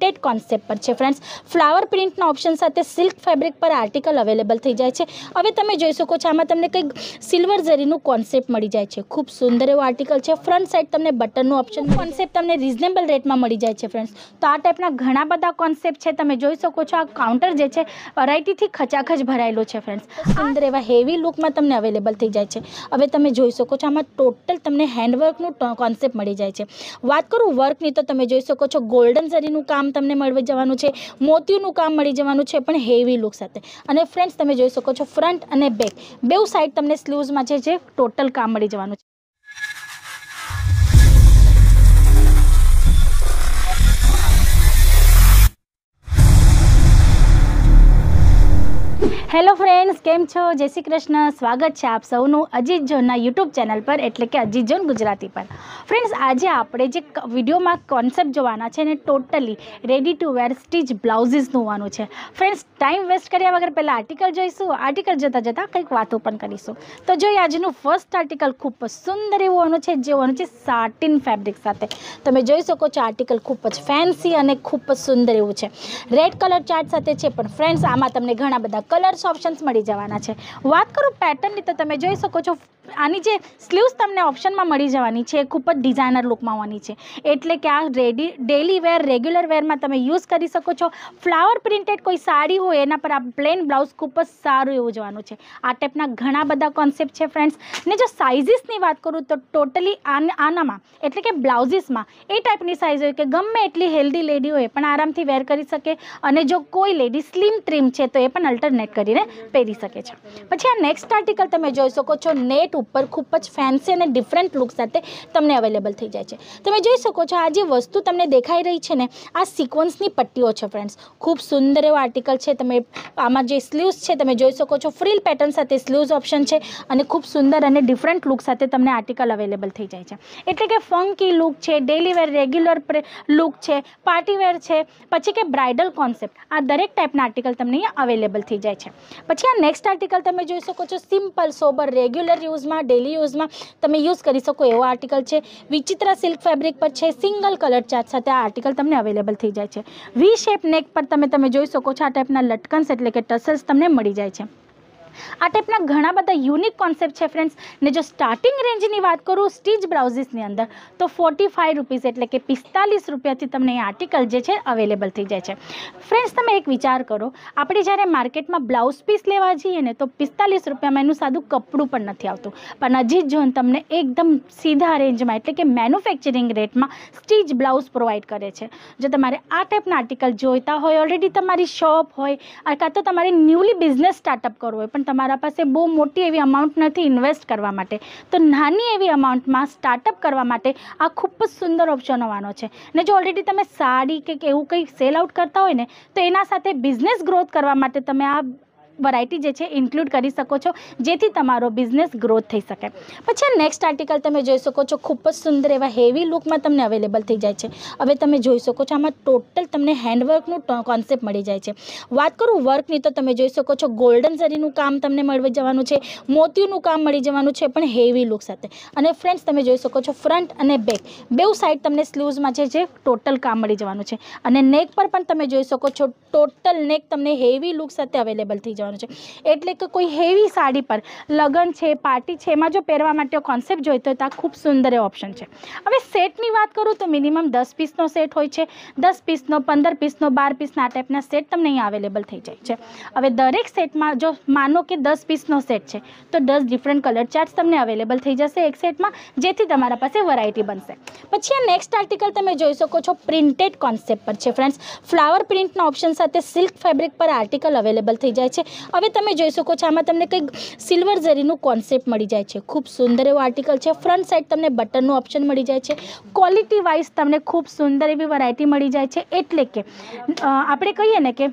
Printed concept પર છે friends. Flower પ્રિન્ટના option સાથે સિલ્ક ફેબ્રિક પર આર્ટિકલ અવેલેબલ થઈ જાય છે। હવે તમે જોઈ શકો છો આમાં તમને કંઈક સિલ્વર ઝરીનું કોન્સેપ્ટ મળી જાય છે। ખૂબ સુંદર એવો આર્ટિકલ છે। ફ્રન્ટ સાઈડ તમને બટનનું ઓપ્શન કોન્સેપ્ટ તમને રિઝનેબલ રેટમાં મળી જાય છે ફ્રેન્ડ્સ। તો આ ટાઈપના ઘણા બધા કોન્સેપ્ટ છે। તમે જોઈ શકો છો આ કાઉન્ટર જે છે વેરાયટીથી ખચાખચ ભરાયેલો છે ફ્રેન્ડ્સ। સુંદર એવા હેવી લુકમાં તમને અવેલેબલ થઈ જાય છે। હવે તમે જોઈ શકો છો આમાં ટોટલ તમને હેન્ડવર્કનું કોન્સેપ્ટ મળી જાય છે। વાત કરું વર્કની તો તમે જોઈ શકો છો ગોલ્ડન ઝરીનું કામ તમને મળી જવાનું છે, મોતીનું કામ મળી જવાનું છે પણ હેવી લુક સાથે। અને ફ્રેન્ડ્સ તમે જોઈ શકો છો ફ્રન્ટ અને બેક બેઉ સાઈડ તમને સ્લીવ્સમાં છે જે ટોટલ કામ મળી જવાનું છે। હેલો ફ્રેન્ડ્સ, કેમ છો? જય શ્રી કૃષ્ણ। સ્વાગત છે આપ સૌનું અજીત ઝોનના યુટ્યુબ ચેનલ પર એટલે કે અજીત ઝોન ગુજરાતી પર। ફ્રેન્ડ્સ, આજે આપણે જે વિડીયોમાં કોન્સેપ્ટ જોવાના છે ને totally ready to wear stitch બ્લાઉઝીસનું હોવાનું છે ફ્રેન્ડ્સ। ટાઈમ વેસ્ટ કર્યા વગર પહેલાં આર્ટિકલ જોઈશું, આર્ટિકલ જોતાં જોતાં કંઈક વાતો પણ કરીશું। તો જોઈએ આજનું ફર્સ્ટ આર્ટિકલ ખૂબ સુંદર એવું હોવાનું છે, જે હોવાનું છે સાટિન ફેબ્રિક સાથે। તમે જોઈ શકો છો આર્ટિકલ ખૂબ જ ફેન્સી અને ખૂબ જ સુંદર એવું છે। રેડ કલર ચાર્ટ સાથે છે પણ ફ્રેન્ડ્સ આમાં તમને ઘણા બધા કલર્સ ઓપ્શન્સ મળી જવાના છે। વાત કરું પેટર્નની તો તમે જોઈ શકો છો આની જે સ્લીવ્સ તમને ઓપ્શનમાં મળી જવાની છે એ ખૂબ જ ડિઝાઇનર લુકમાં હોવાની છે, એટલે કે આ ડેલી વેર રેગ્યુલર વેરમાં તમે યુઝ કરી શકો છો। ફ્લાવર પ્રિન્ટેડ કોઈ સાડી હોય એના પર આ પ્લેન બ્લાઉઝ ખૂબ જ સારું એવું જવાનું છે। આ ટાઈપના ઘણા બધા કોન્સેપ્ટ છે ફ્રેન્ડ્સ। ને જો સાઇઝીસની વાત કરું તો ટોટલી આનામાં એટલે કે બ્લાઉઝીસમાં એ ટાઈપની સાઇઝ હોય કે ગમે એટલી હેલ્ધી લેડી હોય પણ આરામથી વેર કરી શકે, અને જો કોઈ લેડી સ્લિમ ટ્રીમ છે તો એ પણ અલ્ટરનેટ કરીને પહેરી શકે છે। પછી આ નેક્સ્ટ આર્ટિકલ તમે જોઈ શકો છો નેટ ઉપર ખૂબ જ ફેન્સી અને ડિફરન્ટ લુક સાથે તમને અવેલેબલ થઈ જાય છે। તમે જોઈ શકો છો આ જે વસ્તુ તમને દેખાઈ રહી છે ને આ સિક્વન્સની પટ્ટીઓ છે ફ્રેન્ડ્સ। ખૂબ સુંદર એવો આર્ટિકલ છે। તમે આમાં જે સ્લીવ્સ છે તમે જોઈ શકો છો ફ્રીલ પેટર્ન સાથે સ્લીવ્સ ઓપ્શન છે અને ખૂબ સુંદર અને ડિફરન્ટ લુક સાથે તમને આર્ટિકલ અવેલેબલ થઈ જાય છે, એટલે કે ફંકી લુક છે, ડેલી વેર રેગ્યુલર લુક છે, પાર્ટી વેર છે, પછી કે બ્રાઇડલ કોન્સેપ્ટ, આ દરેક ટાઈપના આર્ટિકલ તમને અહીંયા અવેલેબલ થઈ જાય છે। પછી આ નેક્સ્ટ આર્ટિકલ તમે જોઈ શકો છો સિમ્પલ સોબર રેગ્યુલર યુઝમાં ડેલી યુઝમાં તમે યુઝ કરી શકો એવો આર્ટિકલ છે। વિચિત્ર સિલ્ક ફેબ્રિક પર છે, સિંગલ કલર ચાર્ટ સાથે આ આર્ટિકલ તમને અવેલેબલ થઈ જાય છે। વી શેપ નેક પર તમે જોઈ શકો છો આ ટાઈપના લટકન્સ એટલે કે ટસલ્સ તમને મળી જાય છે। આ ટાઈપના ઘણા બધા યુનિક કોન્સેપ્ટ છે ફ્રેન્ડ્સ। ને જો સ્ટાર્ટિંગ રેન્જની વાત કરું સ્ટીચ બ્લાઉઝીસની અંદર તો 45 રૂપીસ એટલે કે 45 રૂપિયાથી તમને એ આર્ટિકલ જે છે અવેલેબલ થઈ જાય છે। ફ્રેન્ડ્સ, તમે એક વિચાર કરો, આપણે જ્યારે માર્કેટમાં બ્લાઉઝ પીસ લેવા જઈએ ને તો 45 રૂપિયામાં એનું સાદું કપડું પણ નથી આવતું, પણ અજીત ઝોન તમને એકદમ સીધા રેન્જમાં એટલે કે મેન્યુફેક્ચરિંગ રેટમાં સ્ટીચ બ્લાઉઝ પ્રોવાઈડ કરે છે। જો તમારે આ ટાઈપના આર્ટિકલ જોઈતા હોય, ઓલરેડી તમારી શોપ હોય કાં તો તમારે ન્યૂલી બિઝનેસ સ્ટાર્ટઅપ કરવો હોય પણ તમારા પાસે બહુ મોટી એવી અમાઉન્ટ નથી ઇન્વેસ્ટ કરવા માટે, તો નાની એવી અમાઉન્ટમાં સ્ટાર્ટઅપ કરવા માટે આ ખૂબ જ સુંદર ઓપ્શન હોવાનો છે। ને જો ઓલરેડી તમે સાડી કે એવું કંઈ સેલ આઉટ કરતા હોય ને તો એના સાથે બિઝનેસ ગ્રોથ કરવા માટે તમે આ વેરાયટી જે છે ઇન્ક્લુડ કરી શકો છો, જેથી તમારો બિઝનેસ ગ્રોથ થઈ શકે। પછી આ નેક્સ્ટ આર્ટિકલ તમે જોઈ શકો છો ખૂબ જ સુંદર એવા હેવી લુકમાં તમને અવેલેબલ થઈ જાય છે। હવે તમે જોઈ શકો છો આમાં ટોટલ તમને હેન્ડવર્કનું કોન્સેપ્ટ મળી જાય છે। વાત કરું વર્કની તો તમે જોઈ શકો છો ગોલ્ડન ઝરીનું કામ તમને મળી જવાનું છે, મોતીનું કામ મળી જવાનું છે પણ હેવી લુક સાથે। અને ફ્રેન્ડ્સ તમે જોઈ શકો છો ફ્રન્ટ અને બેક બેઉ સાઈડ તમને સ્લીવ્સમાં છે જે ટોટલ કામ મળી જવાનું છે, અને નેક પર પણ તમે જોઈ શકો છો ટોટલ નેક તમને હેવી લુક સાથે અવેલેબલ થઈ જવાનું છે, એટલે કે કોઈ હેવી સાડી પર લગ્ન છે, પાર્ટી છે, એમાં જો પહેરવા માટે કોન્સેપ્ટ જોઈતો હોય તો આ ખૂબ સુંદર એવો ઓપ્શન છે। હવે સેટની વાત કરું તો મિનિમમ 10 પીસનો સેટ હોય છે, 10 પીસનો, 15 પીસનો, 12 પીસના આ ટાઈપના સેટ તમને અહીંયા અવેલેબલ થઈ જાય છે। હવે દરેક સેટમાં જો માનો કે 10 પીસનો સેટ છે તો 10 ડિફરન્ટ કલર ચાર્ટ્સ તમને અવેલેબલ થઈ જશે એક સેટમાં, જેથી તમારા પાસે વેરાયટી બનશે। પછી આ નેક્સ્ટ આર્ટિકલ તમે જોઈ શકો છો પ્રિન્ટેડ કોન્સેપ્ટ પર છે ફ્રેન્ડ્સ। ફ્લાવર પ્રિન્ટના ઓપ્શન સાથે સિલ્ક ફેબ્રિક પર આર્ટિકલ અવેલેબલ થઈ જાય છે। હવે તમે જોઈ શકો છો આમાં તમને કંઈક સિલ્વર ઝરીનું કોન્સેપ્ટ મળી જાય છે। ખૂબ સુંદર એવો આર્ટિકલ છે। ફ્રન્ટ સાઈડ તમને બટનનું ઓપ્શન મળી જાય છે। ક્વોલિટી વાઇઝ તમને ખૂબ સુંદર એવી વેરાયટી મળી જાય છે, એટલે કે આપણે કહીએ ને કે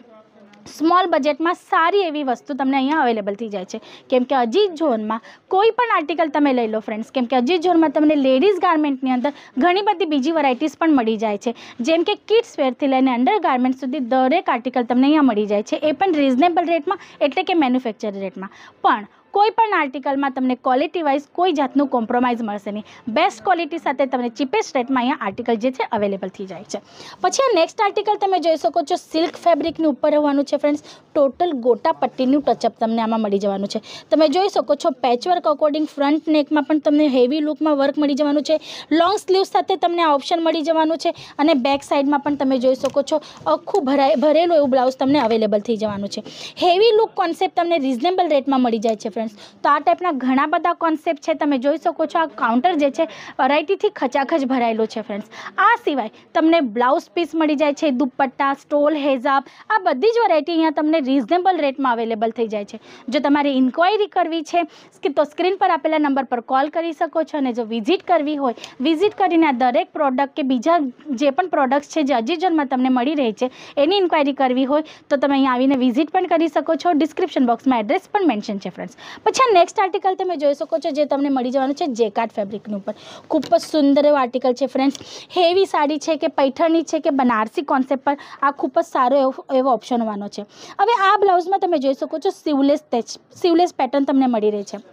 સ્મોલ બજેટમાં સારી એવી વસ્તુ તમને અહીંયા અવેલેબલ થઈ જાય છે, કેમ કે અજીત ઝોનમાં કોઈ પણ આર્ટિકલ તમે લઈ લો ફ્રેન્ડ્સ, કેમ કે અજીત ઝોનમાં તમને લેડીઝ ગાર્મેન્ટની અંદર ઘણી બધી બીજી વેરાયટીઝ પણ મળી જાય છે, જેમ કે કિડ્સ વેરથી લઈને અંડર ગાર્મેન્ટ સુધી દરેક આર્ટિકલ તમને અહીંયા મળી જાય છે, એ પણ રિઝનેબલ રેટમાં એટલે કે મેન્યુફેક્ચર રેટમાં। પણ કોઈ પણ આર્ટિકલમાં તમને ક્વોલિટી વાઇઝ કોઈ જાતનું કોમ્પ્રોમાઇઝ મળશે નહીં. બેસ્ટ ક્વોલિટી સાથે તમને ચીપેસ્ટ રેટમાં અહીંયા આર્ટિકલ જે છે અવેલેબલ થઈ જાય છે. પછી નેક્સ્ટ આર્ટિકલ તમે જોઈ શકો છો, સિલ્ક ફેબ્રિકની ઉપર હોવાનું છે ફ્રેન્ડ્સ. ટોટલ ગોટા પટ્ટીનું ટચઅપ તમને આમાં મળી જવાનું છે. તમે જોઈ શકો છો પેચવર્ક અકોર્ડિંગ ફ્રન્ટ નેકમાં પણ તમને હેવી લુકમાં વર્ક મળી જવાનું છે. લોંગ સ્લીવ સાથે તમને આ ઓપ્શન મળી જવાનું છે અને બેક સાઈડમાં પણ તમે જોઈ શકો છો આખું ભરેલું એવું બ્લાઉઝ તમને અવેલેબલ થઈ જવાનું છે. હેવી લુક કોન્સેપ્ટ તમને રિઝનેબલ રેટમાં મળી જાય છે ફ્રેન્ડ્સ. તો આ ટાઈપના ઘણા બધા કોન્સેપ્ટ છે. તમે જોઈ શકો છો આ કાઉન્ટર જે છે વેરાયટીથી ખચાખચ ભરાયેલું છે ફ્રેન્ડ્સ. આ સિવાય તમને બ્લાઉઝ પીસ મળી જાય છે, દુપટ્ટા, સ્ટોલ, હેજાબ, આ બધી જ વેરાયટી અહીંયા તમને રિઝનેબલ રેટમાં અવેલેબલ થઈ જાય છે. જો તમારે ઇન્ક્વાયરી કરવી છે તો સ્ક્રીન પર આપેલા નંબર પર કોલ કરી શકો છો અને જો વિઝિટ કરવી હોય, વિઝિટ કરીને આ દરેક પ્રોડક્ટ કે બીજા જે પણ પ્રોડક્ટ્સ છે જે અજીઝોનમાં તમને મળી રહી છે એની ઇન્ક્વાયરી કરવી હોય તો તમે અહીંયા આવીને વિઝિટ પણ કરી શકો છો. ડિસ્ક્રિપ્શન બોક્સમાં એડ્રેસ પણ મેન્શન છે ફ્રેન્ડ્સ. પછી નેક્સ્ટ આર્ટિકલ તમે જોઈ શકો છો જે તમને મળી જવાનું છે જેકાર્ડ ફેબ્રિકની ઉપર. ખૂબ જ સુંદર એવો આર્ટિકલ છે ફ્રેન્ડ્સ. હેવી સાડી છે કે પૈઠણી છે કે બનારસી કોન્સેપ્ટ પર આ ખૂબ જ સારો એવો ઓપ્શન હોવાનો છે. હવે આ બ્લાઉઝમાં તમે જોઈ શકો છો સીવલેસ પેટર્ન તમને મળી રહી છે.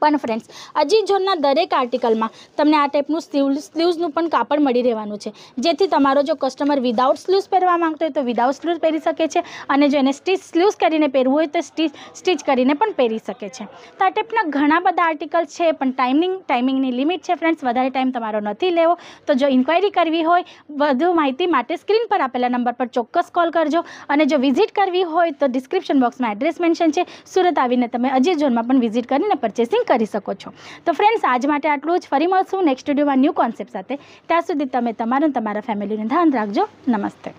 પણ ફ્રેન્ડ્સ અજીઝોનના દરેક આર્ટિકલમાં તમને આ ટાઈપનું સ્લીવ્સનું પણ કાપડ મળી રહેવાનું છે, જેથી તમારો જો કસ્ટમર વિદાઉટ સ્લીવ્સ પહેરવા માંગતો હોય તો વિદાઉટ સ્લીવ્સ પહેરી શકે છે અને જો એને સ્લીવ્સ કરીને પહેરવું હોય તો સ્ટીચ કરીને પણ પહેરી શકે છે. તો આ ટાઈપના ઘણા બધા આર્ટિકલ છે, પણ ટાઈમિંગની લિમિટ છે ફ્રેન્ડ્સ. વધારે ટાઈમ તમારો નથી લેવો. તો જો ઇન્ક્વાયરી કરવી હોય, વધુ માહિતી માટે સ્ક્રીન પર આપેલા નંબર પર ચોક્કસ કોલ કરજો અને જો વિઝિટ કરવી હોય તો ડિસ્ક્રિપ્શન બોક્સમાં એડ્રેસ મેન્શન છે. સુરત આવીને તમે અજીઝોનમાં પણ વિઝિટ કરીને પરચેસિંગ કરી શકો છો. તો ફ્રેન્ડ્સ આજ માટે આટલું જ. ફરી મળશું નેક્સ્ટ વિડીયોમાં ન્યૂ કોન્સેપ્ટ સાથે. ત્યાં સુધી તમે તમારા ફેમિલીને ધ્યાન રાખજો. નમસ્તે.